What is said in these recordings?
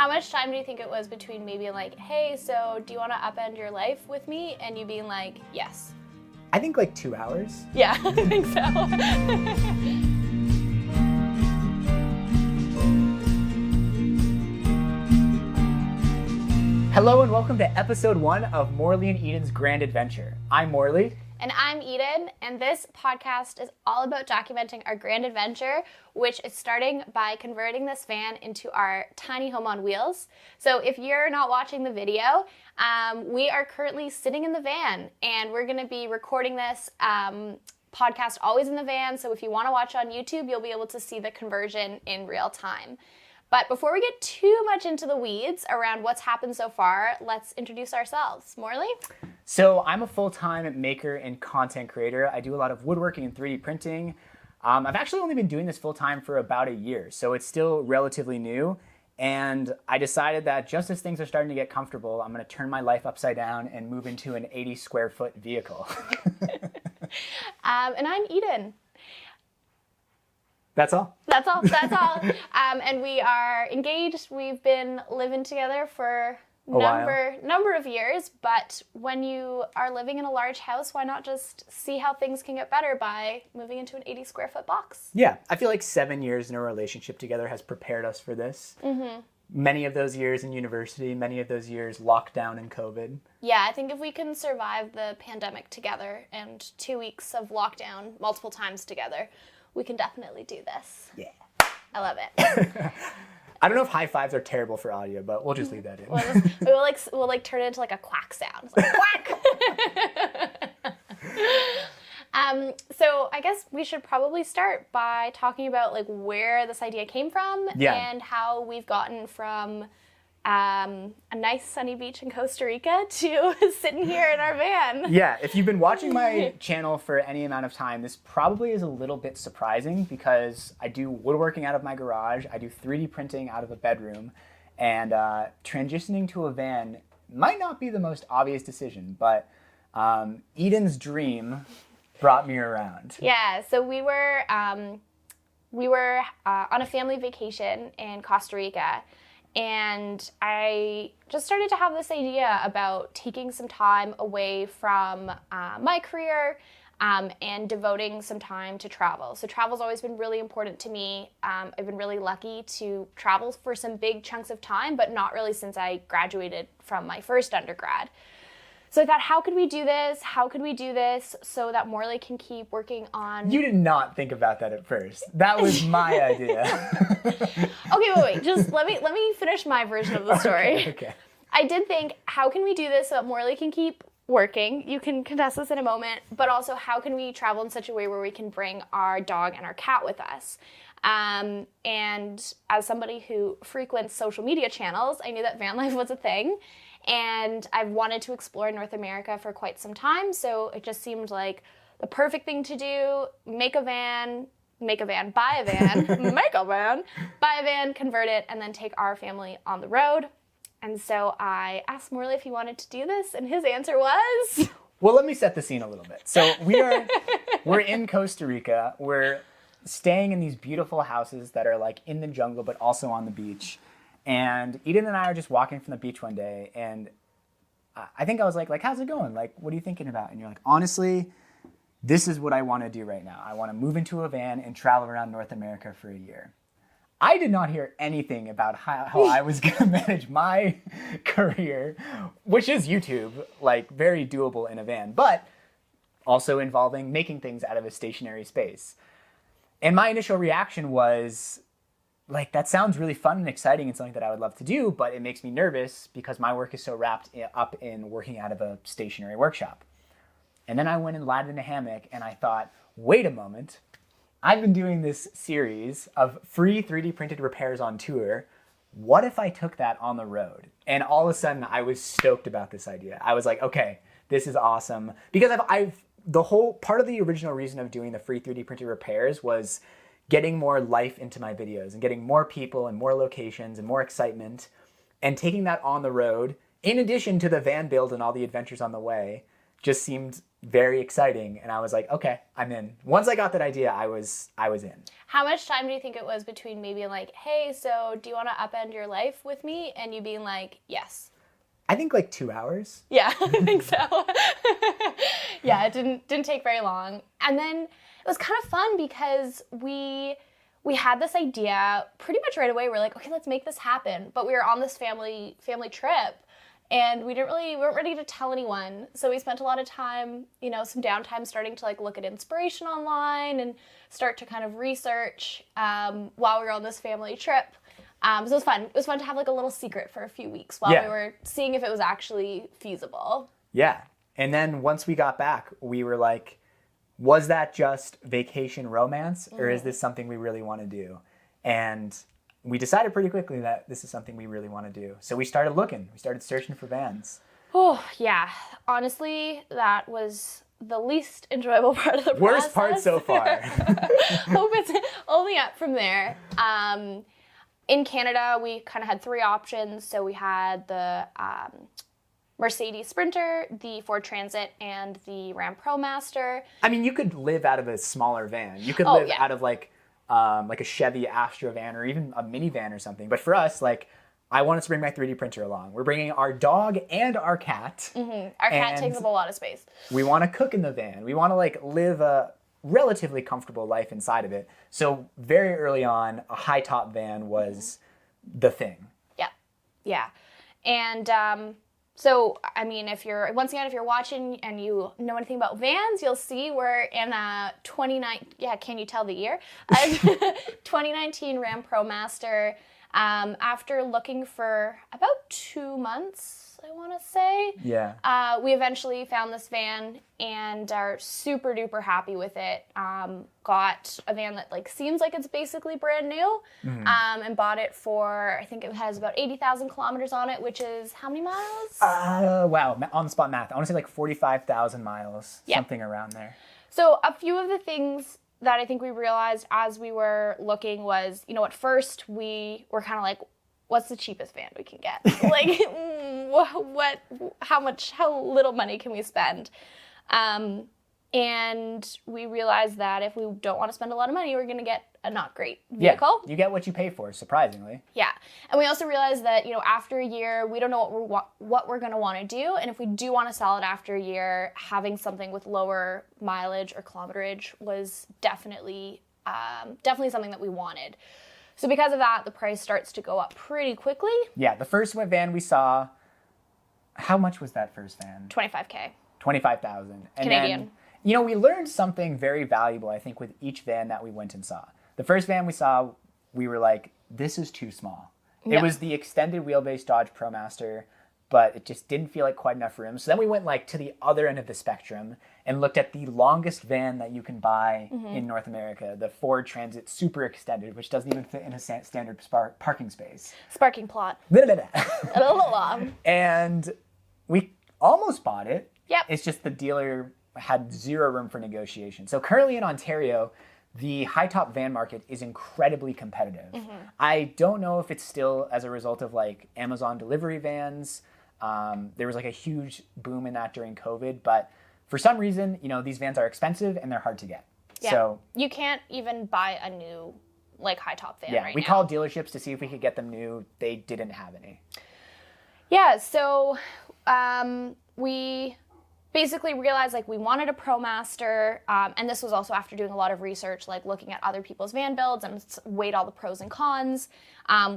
How much time do you think it was between me being like, hey, so do you want to upend your life with me? And you being like, yes. I think like 2 hours. Yeah, I think so. Hello and welcome to episode 1 of Morley and Eden's Grand Adventure. I'm Morley. And I'm Eden, and this podcast is all about documenting our grand adventure, which is starting by converting this van into our tiny home on wheels. So if you're not watching the video, we are currently sitting in the van, and we're going to be recording this podcast always in the van. So if you want to watch on YouTube, you'll be able to see the conversion in real time. But before we get too much into the weeds around what's happened so far, let's introduce ourselves. Morley? So I'm a full-time maker and content creator. I do a lot of woodworking and 3D printing. I've actually only been doing this full-time for about a year, so it's still relatively new. And I decided that just as things are starting to get comfortable, I'm going to turn my life upside down and move into an 80 square foot vehicle. And I'm Eden. That's all? That's all. And we are engaged. We've been living together for number of years, but when you are living in a large house, why not just see how things can get better by moving into an 80 square foot box? Yeah, I feel like 7 years in a relationship together has prepared us for this. Mm-hmm. Many of those years in university, many of those years lockdown and COVID. Yeah, I think if we can survive the pandemic together and 2 weeks of lockdown multiple times together, we can definitely do this. Yeah. I love it. I don't know if high fives are terrible for audio, but we'll just leave that in. We'll turn it into like a quack sound. It's like quack! So I guess we should probably start by talking about like where this idea came from and how we've gotten from a nice sunny beach in Costa Rica to sitting here in our van. Yeah, if you've been watching my channel for any amount of time, this probably is a little bit surprising because I do woodworking out of my garage, I do 3D printing out of a bedroom, and transitioning to a van might not be the most obvious decision, but Eden's dream brought me around. Yeah, so we were on a family vacation in Costa Rica. And I just started to have this idea about taking some time away from my career and devoting some time to travel. So travel's always been really important to me. I've been really lucky to travel for some big chunks of time, but not really since I graduated from my first undergrad. So I thought, how could we do this? How could we do this so that Morley can keep working on... You did not think about that at first. That was my idea. Okay, wait. Just let me finish my version of the story. Okay. I did think, how can we do this so that Morley can keep working? You can contest this in a moment. But also, how can we travel in such a way where we can bring our dog and our cat with us? And as somebody who frequents social media channels, I knew that van life was a thing. And I've wanted to explore North America for quite some time, so it just seemed like the perfect thing to do. Buy a van, convert it, and then take our family on the road. And so I asked Morley if he wanted to do this, and his answer was... Well, let me set the scene a little bit. So we're in Costa Rica. We're staying in these beautiful houses that are like in the jungle, but also on the beach. And Eden and I are just walking from the beach one day, and I think I was like, how's it going? Like, what are you thinking about? And you're like, honestly, this is what I want to do right now. I want to move into a van and travel around North America for a year. I did not hear anything about how I was going to manage my career, which is YouTube, like very doable in a van, but also involving making things out of a stationary space. And my initial reaction was, like, that sounds really fun and exciting and something that I would love to do, but it makes me nervous because my work is so wrapped up in working out of a stationary workshop. And then I went and lied in a hammock and I thought, wait a moment, I've been doing this series of free 3D printed repairs on tour. What if I took that on the road? And all of a sudden I was stoked about this idea. I was like, okay, this is awesome. Because the whole part of the original reason of doing the free 3D printed repairs was getting more life into my videos and getting more people and more locations and more excitement, and taking that on the road, in addition to the van build and all the adventures on the way, just seemed very exciting. And I was like, okay, I'm in. Once I got that idea, I was in. How much time do you think it was between maybe like, hey, so do you want to upend your life with me? And you being like, yes. I think like 2 hours. Yeah, I think so. Yeah, it didn't take very long. And then it was kind of fun because we had this idea pretty much right away. We're like, okay, let's make this happen. But we were on this family trip, and we weren't ready to tell anyone. So we spent a lot of time, some downtime starting to like look at inspiration online and start to kind of research while we were on this family trip. So it was fun. It was fun to have like a little secret for a few weeks while we were seeing if it was actually feasible. Yeah. And then once we got back, we were like, was that just vacation romance, or is this something we really want to do? And we decided pretty quickly that this is something we really want to do. So we started looking. We started searching for vans. Oh, yeah. Honestly, that was the least enjoyable part of the process. Worst part so far. Hope it's only up from there. In Canada, we kind of had 3 options. So we had the Mercedes Sprinter, the Ford Transit, and the Ram ProMaster. I mean, you could live out of a smaller van. You could live out of like a Chevy Astra van or even a minivan or something. But for us, like, I wanted to bring my 3D printer along. We're bringing our dog and our cat. Mm-hmm. Our cat takes up a lot of space. We want to cook in the van. We want to like live a relatively comfortable life inside of it. So very early on, a high top van was the thing. Yeah. Yeah. And so, I mean, if you're watching and you know anything about vans, you'll see we're in a 2019 Ram ProMaster. After looking for about 2 months, I want to say. Yeah. We eventually found this van and are super duper happy with it. Got a van that like seems like it's basically brand new, and bought it for, I think it has about 80,000 kilometers on it, which is how many miles? Wow, on the spot math. I want to say like 45,000 miles, something around there. So a few of the things that I think we realized as we were looking was, at first we were kind of like, what's the cheapest van we can get? Like, how little money can we spend? And we realized that if we don't want to spend a lot of money, we're going to get a not great vehicle. Yeah, you get what you pay for, surprisingly. Yeah. And we also realized that, after a year, we don't know what we're going to want to do. And if we do want to sell it after a year, having something with lower mileage or kilometerage was definitely something that we wanted. So because of that, the price starts to go up pretty quickly. Yeah, the first van we saw, how much was that first van? $25,000. 25,000. Canadian. Then, we learned something very valuable, I think, with each van that we went and saw. The first van we saw, we were like, this is too small. Yep. It was the extended wheelbase Dodge ProMaster, but it just didn't feel like quite enough room. So then we went like to the other end of the spectrum and looked at the longest van that you can buy in North America, the Ford Transit Super Extended, which doesn't even fit in a standard parking space. Sparking plot. And we almost bought it. Yep. It's just the dealer had zero room for negotiation. So currently in Ontario, the high-top van market is incredibly competitive. I don't know if it's still as a result of like Amazon delivery vans. There was like a huge boom in that during COVID, but for some reason, these vans are expensive and they're hard to get. Yeah. So you can't even buy a new like high-top van right now. We called dealerships to see if we could get them new. They didn't have any. Yeah, so we basically realized like we wanted a ProMaster, and this was also after doing a lot of research, like looking at other people's van builds and weighed all the pros and cons.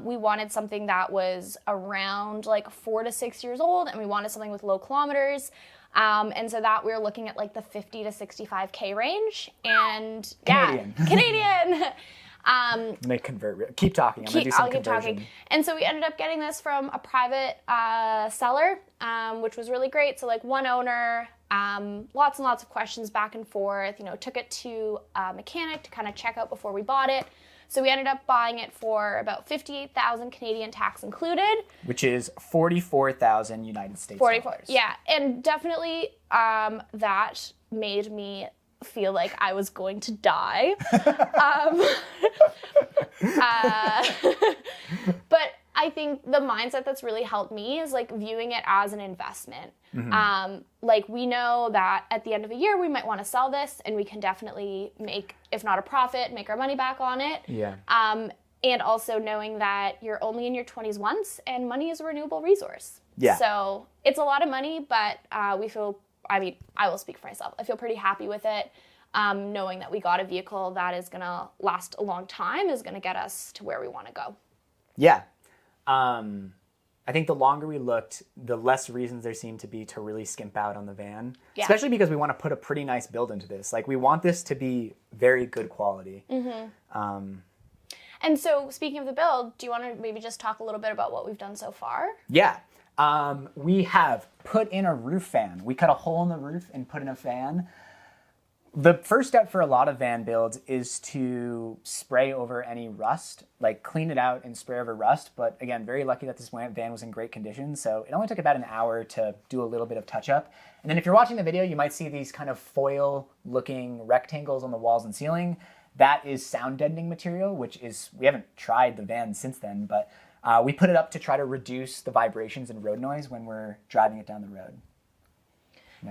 We wanted something that was around like 4 to 6 years old, and we wanted something with low kilometers. And so that we were looking at like the 50 to 65K range, and Canadian. May convert. Keep talking. I'm gonna do some conversion. Keep talking. And so we ended up getting this from a private seller, which was really great. So like one owner, lots and lots of questions back and forth. Took it to a mechanic to kind of check out before we bought it. So we ended up buying it for about 58,000 Canadian, tax included, which is 44,000 United States. 44. Yeah, and definitely that made me feel like I was going to die. But I think the mindset that's really helped me is like viewing it as an investment. Like we know that at the end of a year we might want to sell this and we can definitely make, if not a profit, make our money back on it. Yeah. And also knowing that you're only in your 20s once and money is a renewable resource. Yeah. So it's a lot of money, but we feel, I mean, I will speak for myself. I feel pretty happy with it. Knowing that we got a vehicle that is going to last a long time is going to get us to where we want to go. Yeah. I think the longer we looked, the less reasons there seemed to be to really skimp out on the van. Yeah. Especially because we want to put a pretty nice build into this. Like, we want this to be very good quality. And so, speaking of the build, do you want to maybe just talk a little bit about what we've done so far? Yeah. We have put in a roof fan. We cut a hole in the roof and put in a fan. The first step for a lot of van builds is to spray over any rust, like clean it out and spray over rust. But again, very lucky that this van was in great condition. So it only took about an hour to do a little bit of touch up. And then if you're watching the video, you might see these kind of foil looking rectangles on the walls and ceiling. That is sound deadening material, which is, we haven't tried the van since then, but we put it up to try to reduce the vibrations and road noise when we're driving it down the road.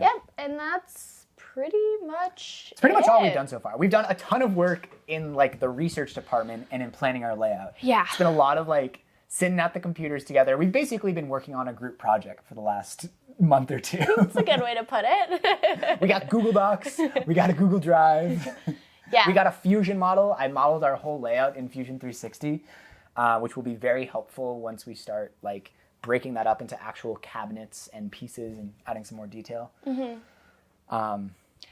Yep, and that's pretty much all we've done so far. We've done a ton of work in like the research department and in planning our layout. Yeah. It's been a lot of like sitting at the computers together. We've basically been working on a group project for the last month or two. That's a good way to put it. We got Google Docs. We got a Google Drive. Yeah. We got a Fusion model. I modeled our whole layout in Fusion 360, which will be very helpful once we start like breaking that up into actual cabinets and pieces and adding some more detail.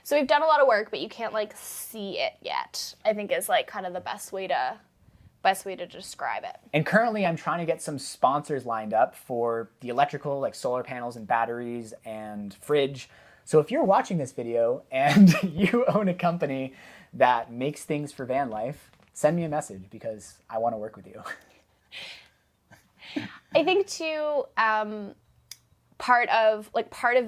So we've done a lot of work, but you can't like see it yet, I think is like kind of the best way to describe it. And currently I'm trying to get some sponsors lined up for the electrical, like solar panels and batteries and fridge. So if you're watching this video and you own a company that makes things for van life, send me a message because I want to work with you. I think too, part of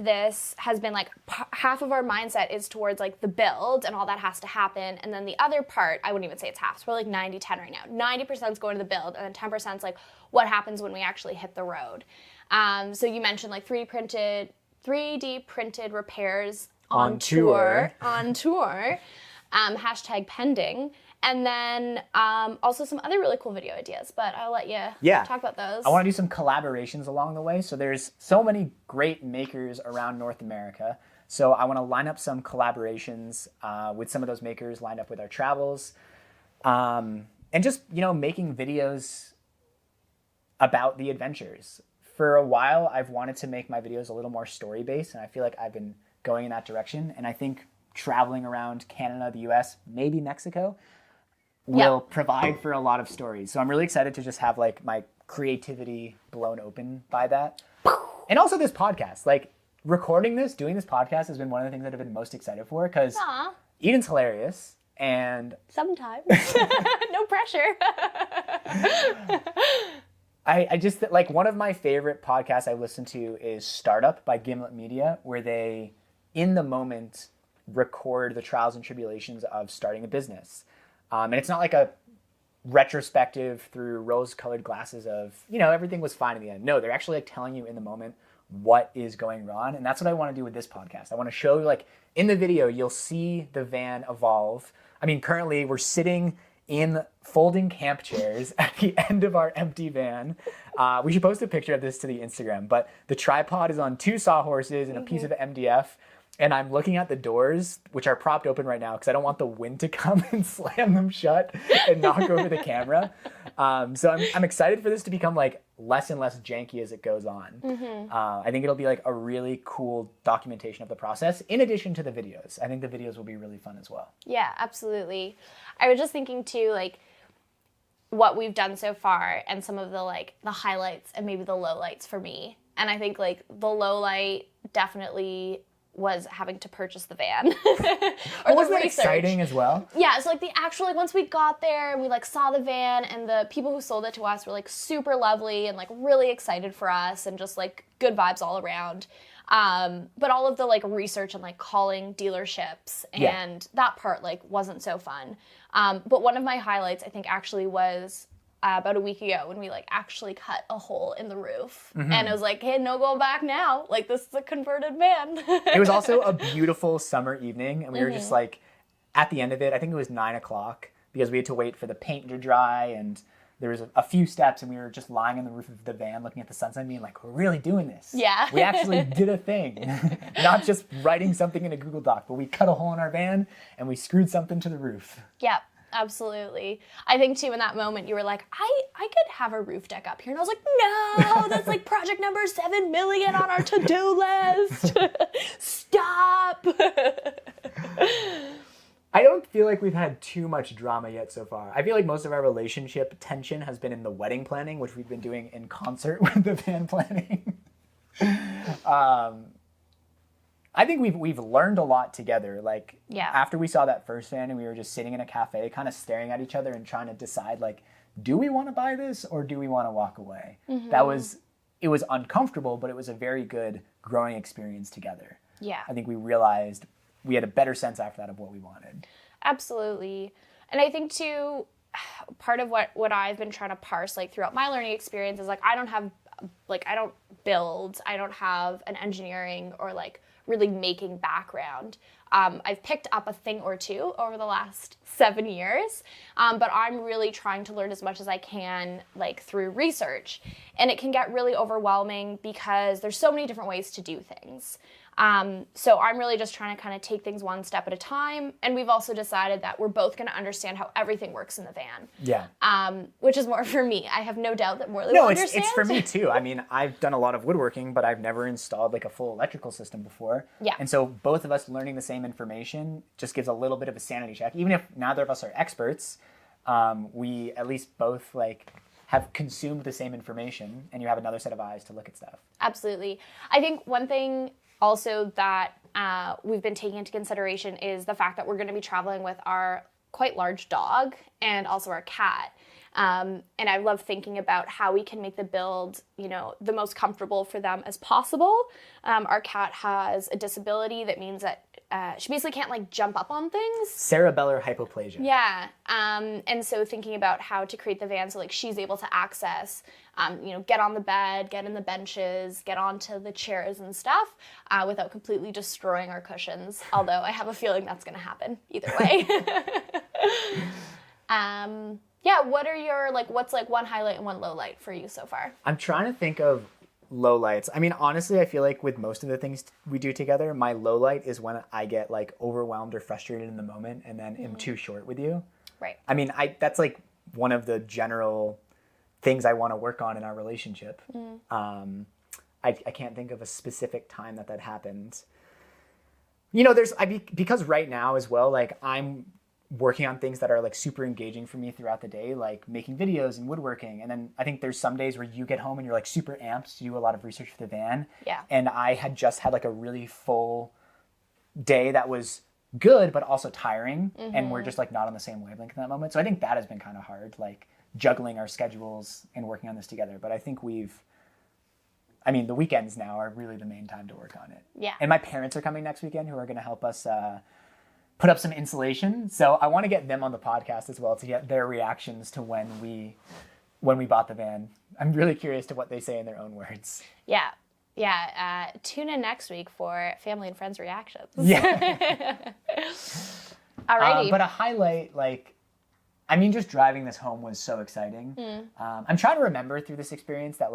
this has been like half of our mindset is towards like the build and all that has to happen, and then the other part, I wouldn't even say it's half, it's probably like 90-10 right now. 90% is going to the build, and then 10% is like what happens when we actually hit the road. So you mentioned like 3D printed repairs on tour. Hashtag pending. And then also some other really cool video ideas, but I'll let you talk about those. I want to do some collaborations along the way. So there's so many great makers around North America. So I want to line up some collaborations with some of those makers, lined up with our travels. And just, making videos about the adventures. For a while, I've wanted to make my videos a little more story-based, and I feel like I've been going in that direction. And I think traveling around Canada, the US, maybe Mexico, will provide for a lot of stories. So I'm really excited to just have like my creativity blown open by that. And also this podcast, like recording this, doing this podcast has been one of the things that I've been most excited for because Eden's hilarious and sometimes no pressure. I just like one of my favorite podcasts I listen to is Startup by Gimlet Media, where they in the moment record the trials and tribulations of starting a business. And it's not like a retrospective through rose-colored glasses of, everything was fine in the end. No, they're actually like telling you in the moment what is going wrong. And that's what I want to do with this podcast. I want to show like in the video, you'll see the van evolve. I mean, currently we're sitting in folding camp chairs at the end of our empty van. We should post a picture of this to the Instagram, but the tripod is on 2 sawhorses and a piece of MDF. And I'm looking at the doors, which are propped open right now because I don't want the wind to come and slam them shut and knock over the camera. So I'm excited for this to become like less and less janky as it goes on. I think it'll be like a really cool documentation of the process in addition to the videos. I think the videos will be really fun as well. Yeah, absolutely. I was just thinking too, like what we've done so far and some of the like the highlights and maybe the lowlights for me. And I think like the low light definitely was having to purchase the van. Wasn't that exciting as well? Yeah, so like the actual, like once we got there and we like saw the van and the people who sold it to us were like super lovely and like really excited for us and just like good vibes all around. But all of the like research and like calling dealerships and that part like wasn't so fun. But one of my highlights I think actually was about a week ago when we like actually cut a hole in the roof. And I was like, hey, no going back now. Like, this is a converted van. It was also a beautiful summer evening, and we were just like, at the end of it, I think it was 9 o'clock, because we had to wait for the paint to dry, and there was a few steps, and we were just lying on the roof of the van looking at the sunset, being like, we're really doing this. Yeah. We actually did a thing. Not just writing something in a Google Doc, but we cut a hole in our van, and we screwed something to the roof. Yep. Absolutely. I think too in that moment you were like, I could have a roof deck up here. And I was like, no, that's like project number 7 million on our to-do list. Stop. I don't feel like we've had too much drama yet so far. I feel like most of our relationship tension has been in the wedding planning, which we've been doing in concert with the van planning. I think we've learned a lot together. Like, after we saw that first van and we were just sitting in a cafe kind of staring at each other and trying to decide, like, do we want to buy this or do we want to walk away? It was uncomfortable, but it was a very good growing experience together. Yeah. I think we realized we had a better sense after that of what we wanted. Absolutely. And I think too, part of what I've been trying to parse like throughout my learning experience is like, I don't build, I don't have an engineering or like really making background. I've picked up a thing or two over the last 7 years, but I'm really trying to learn as much as I can like through research. And it can get really overwhelming because there's so many different ways to do things. So I'm really just trying to kind of take things one step at a time. And we've also decided that we're both going to understand how everything works in the van. Yeah. Which is more for me. I have no doubt that Morley will understand. No, it's for me too. I mean, I've done a lot of woodworking, but I've never installed like a full electrical system before. Yeah. And so both of us learning the same information just gives a little bit of a sanity check. Even if neither of us are experts, we at least both like have consumed the same information, and you have another set of eyes to look at stuff. Absolutely. I think one thing also that we've been taking into consideration is the fact that we're going to be traveling with our quite large dog and also our cat. And I love thinking about how we can make the build, the most comfortable for them as possible. Our cat has a disability that means that she basically can't like jump up on things. Cerebellar hypoplasia. Yeah. And so thinking about how to create the van so like she's able to access, get on the bed, get in the benches, get onto the chairs and stuff without completely destroying our cushions. Although I have a feeling that's going to happen either way. Yeah, what are your, what's one highlight and one low light for you so far? I'm trying to think of low lights. I mean, honestly, I feel like with most of the things we do together, my low light is when I get overwhelmed or frustrated in the moment and then am too short with you. Right. I mean, that's one of the general things I want to work on in our relationship. I can't think of a specific time that happened. Because right now as well, I'm working on things that are super engaging for me throughout the day, like making videos and woodworking. And then I think there's some days where you get home and you're super amped to do a lot of research for the van. Yeah. And I had just had a really full day that was good, but also tiring. And we're just not on the same wavelength in that moment. So I think that has been kind of hard, juggling our schedules and working on this together. But I think the weekends now are really the main time to work on it. Yeah. And my parents are coming next weekend who are going to help us put up some insulation. So I want to get them on the podcast as well to get their reactions to when we bought the van. I'm really curious to what they say in their own words. Yeah. Yeah. Tune in next week for family and friends reactions. Yeah. Alrighty. But a highlight, just driving this home was so exciting. I'm trying to remember through this experience that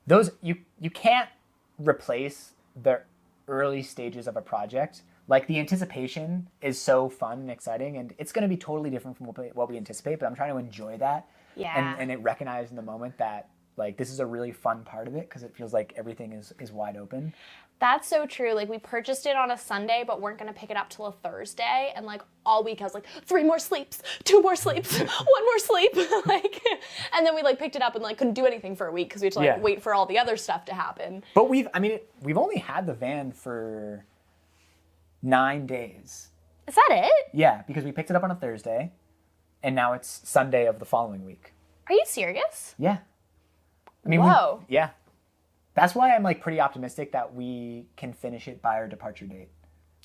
those, you can't replace the early stages of a project. The anticipation is so fun and exciting, and it's going to be totally different from what we anticipate, but I'm trying to enjoy that. Yeah. And it recognize in the moment that, this is a really fun part of it because it feels like everything is wide open. That's so true. We purchased it on a Sunday, but weren't going to pick it up till a Thursday. And all week I was 3 more sleeps, 2 more sleeps, 1 more sleep. And then we picked it up and couldn't do anything for a week because we had to wait for all the other stuff to happen. But we've only had the van for 9 days. Is that it? Yeah, because we picked it up on a Thursday, and now it's Sunday of the following week. Are you serious? Yeah. Whoa. Yeah. That's why I'm pretty optimistic that we can finish it by our departure date.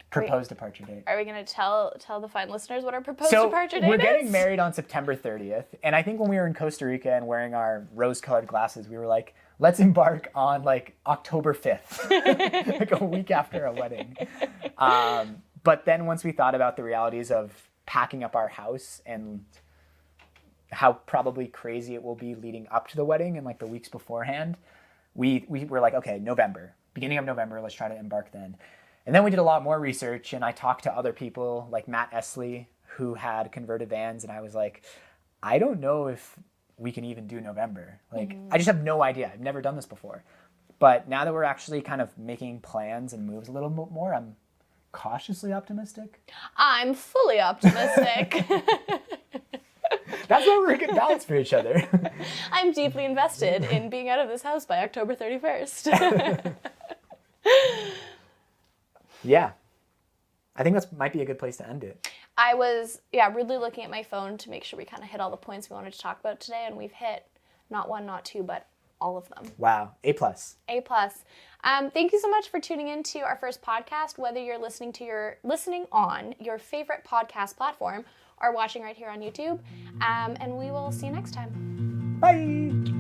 proposed departure date. Are we going to tell the fine listeners what our proposed So departure date we're is? getting married on September 30th. And I think when we were in Costa Rica and wearing our rose-colored glasses, we were like, let's embark on like October 5th, like a week after a wedding. But then once we thought about the realities of packing up our house and how probably crazy it will be leading up to the wedding and like the weeks beforehand, we were like, okay, November, beginning of November, let's try to embark then. And then we did a lot more research, and I talked to other people like Matt Esley, who had converted vans, and I was like, I don't know if we can even do November. Like, I just have no idea. I've never done this before. But now that we're actually kind of making plans and moves a little bit more, I'm cautiously optimistic. I'm fully optimistic. That's why we're a good balance for each other. I'm deeply invested in being out of this house by October 31st. Yeah. I think that might be a good place to end it. I was, really looking at my phone to make sure we kind of hit all the points we wanted to talk about today, and we've hit not one, not two, but all of them. Wow. A+. A+. Thank you so much for tuning in to our first podcast, whether you're listening on your favorite podcast platform or watching right here on YouTube. And we will see you next time. Bye.